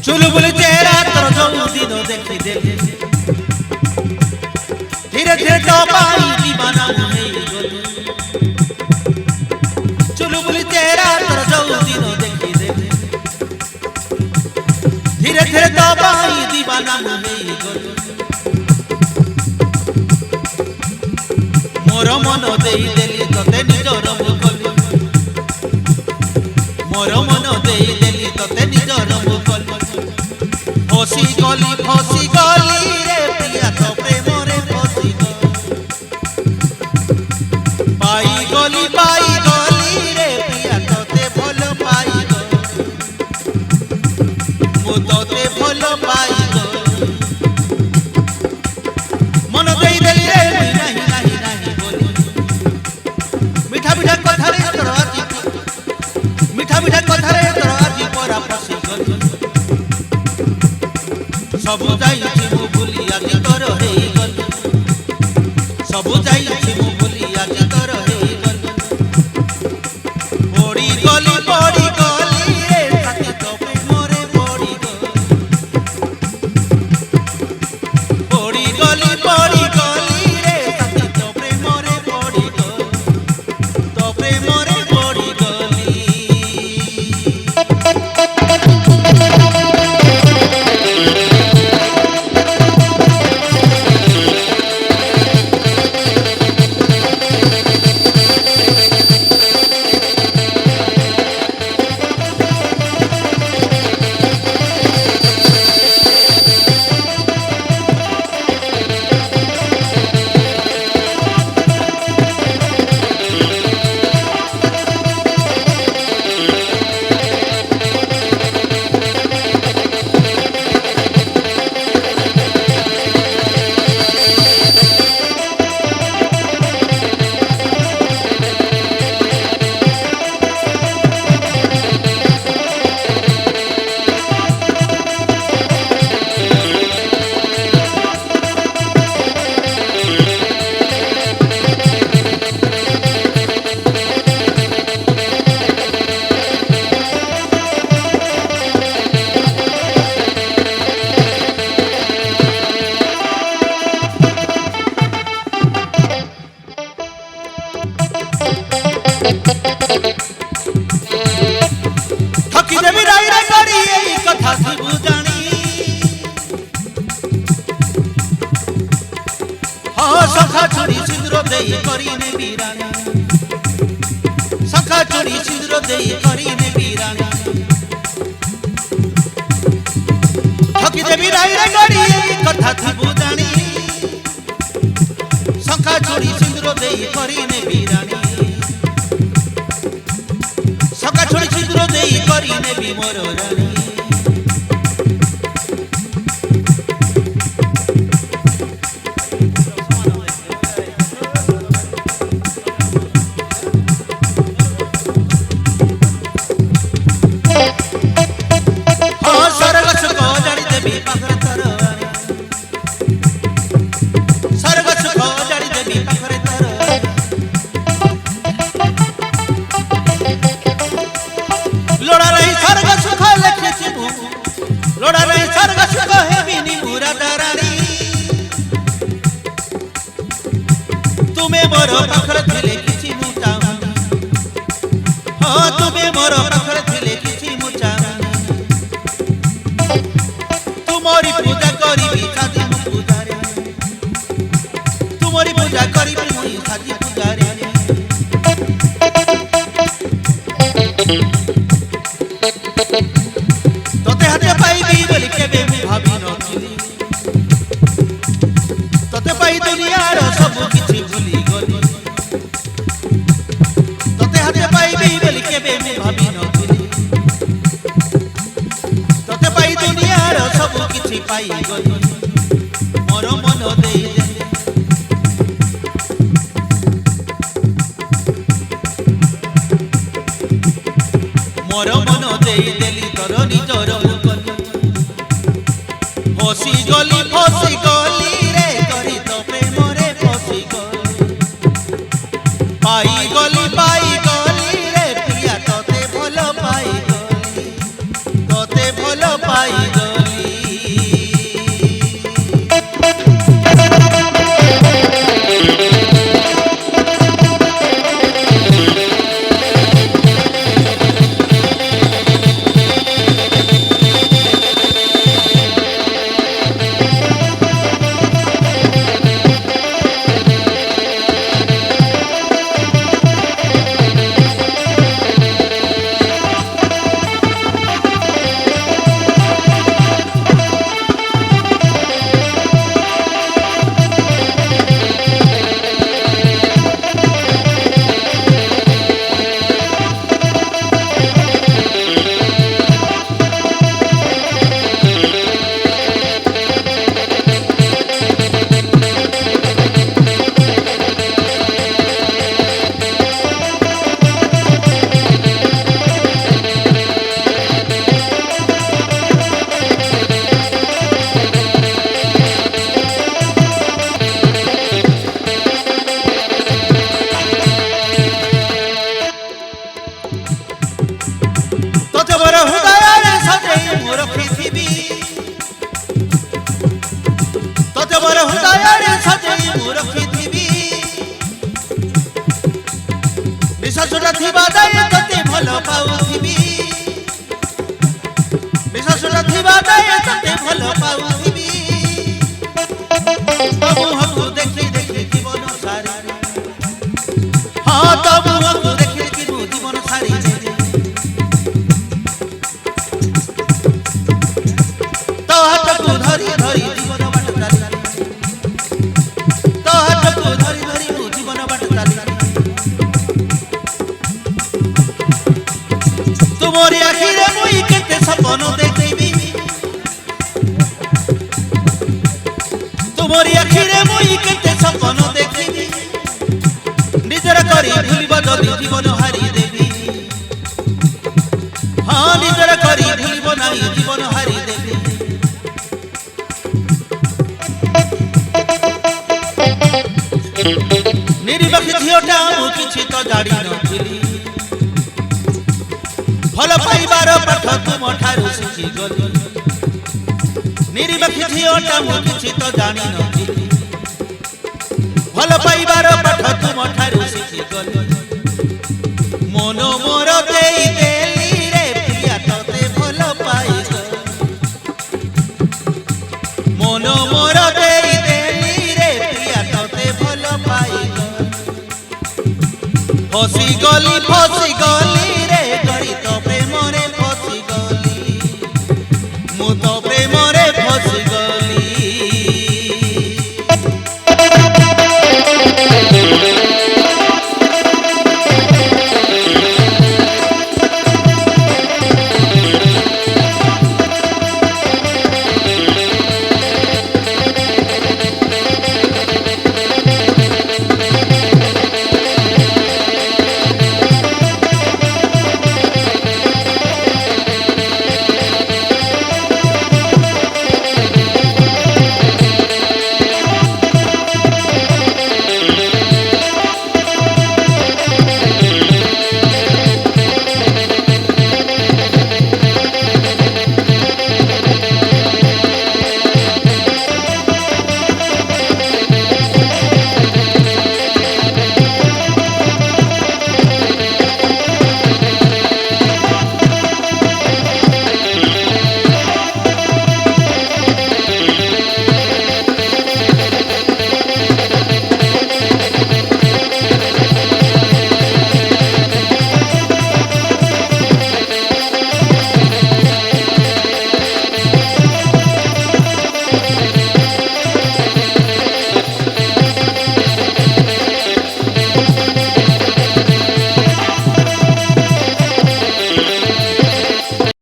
चुलबुल चेहरा तोर जो दिन देखी देली धीरे धीरे तो पाई दीवाना होई गली चुलबुल चेहरा तोर जो दिन देखी देली धीरे धीरे तो पाई दीवाना होई गली मोर मन देई देली तते निजर मुकली मोर मन देई देली तते निजर मुकली फसी गली रे प्रिया तो प्रेम रे फसी पाई गली रे प्रिया तोते भल पाई मु तोते भल पाई मन देई देली रे नहीं नहीं नहीं बोली मीठा मीठा कथा रे तोर आजी मीठा मीठा कथा रे तोर आजी परा फसी गली सबु जाइछि मु भूली आजि तोर हेई गल सबु जाइछि मु भूली आजि तोर हेई गल पड़ी गली रे साथी तो प्रेम रे पड़ी गली रे साथी तो प्रेम रे पड़ी तो प्रेम रे पड़ी गली सखा चूड़ी सिंदूर देई करीने बीरानी सखा चूड़ी सिंदूर देई करीने बीरानी ठकी देवी राई रे गरी कथा थिबु जानी सखा चूड़ी सिंदूर देई करीने बीरानी सखा चूड़ी सिंदूर देई करीने बी मोर रानी मोर पाखर थिले किछि मुटा हां तुमे मोर पाखर थिले किछि मुटा तुमरी पूजा करिबी साथी मु पूजारे तुमरी पूजा करिबी मुई साथी पूजारे तोते हाथे पाइबी बोली केबे मु भाबी नथिली तोते पाई दुनियार सब किछि भूली पाई गली मोर मन देई देली मोर मन देई देली तोर निजर मुकली फसी गली रे करी तो प्रेम रे ପାଇଗଲି। ବିଶ୍ୱାସଟା ଥିବା ଯାଏ ତତେ ଭଲ ପାଉଥିବି, ବିଶ୍ୱାସଟା ଥିବା ଯାଏ ତତେ ଭଲ ପାଉଥିବି। ତୋ ମୁହଁକୁ ଦେଖି ଦେଖି ଜୀବନ ସାରି, ହଁ ତୋ ମୁହଁକୁ ଦେଖି ଦେଖି ମୁଁ ଜୀବନ ସାରି। ତୋ ହାତକୁ ଧରି ଧରି ଜୀବନ ବାଟ ଚାଲି, ତୋ ହାତକୁ ଧରି ଧରି ମୁଁ ଜୀବନ ବାଟ ଚାଲି। ତୁମରି ଆଖିରେ ମୁଇଁ କେତେ ସପନ ଦେଖିବି, ତୁମରି ଆଖିରେ ମୁଇଁ କେତେ ସପନ ଦେଖିବି। ନିଜର କରି ଭୁଲିବ ଯଦି ଜୀବନ ହାରିଦେବି, ହଁ ନିଜର କରି ଭୁଲିବ ନାହିଁ ଜୀବନ ହାରିଦେବି। ନିରିବାଖି ଝିଅଟା ମୁଁ କିଛି ତ ଜାଣିନଥିଲି, ଭଲ ପାଇବାର ପାଠ ତୁମ ଠାରୁ ଶିଖିଗଲି। ନିରିବାଖି ଝିଅଟା ମୁଁ କିଛି ତ ଜାଣିନଥିଲି, ଭଲ ପାଇବାର ପାଠ ତୁମ ଠାରୁ ଶିଖିଗଲି। ମନ ମୋର ଦେଇଦେଲି ରେ ପ୍ରିୟା ତତେ ଭଲ ପାଇଗଲି, ମନ ମୋର ଦେଇଦେଲି ରେ ପ୍ରିୟା ତତେ ଭଲ ପାଇଗଲି। ଫସିଗଲି ଫସିଗଲି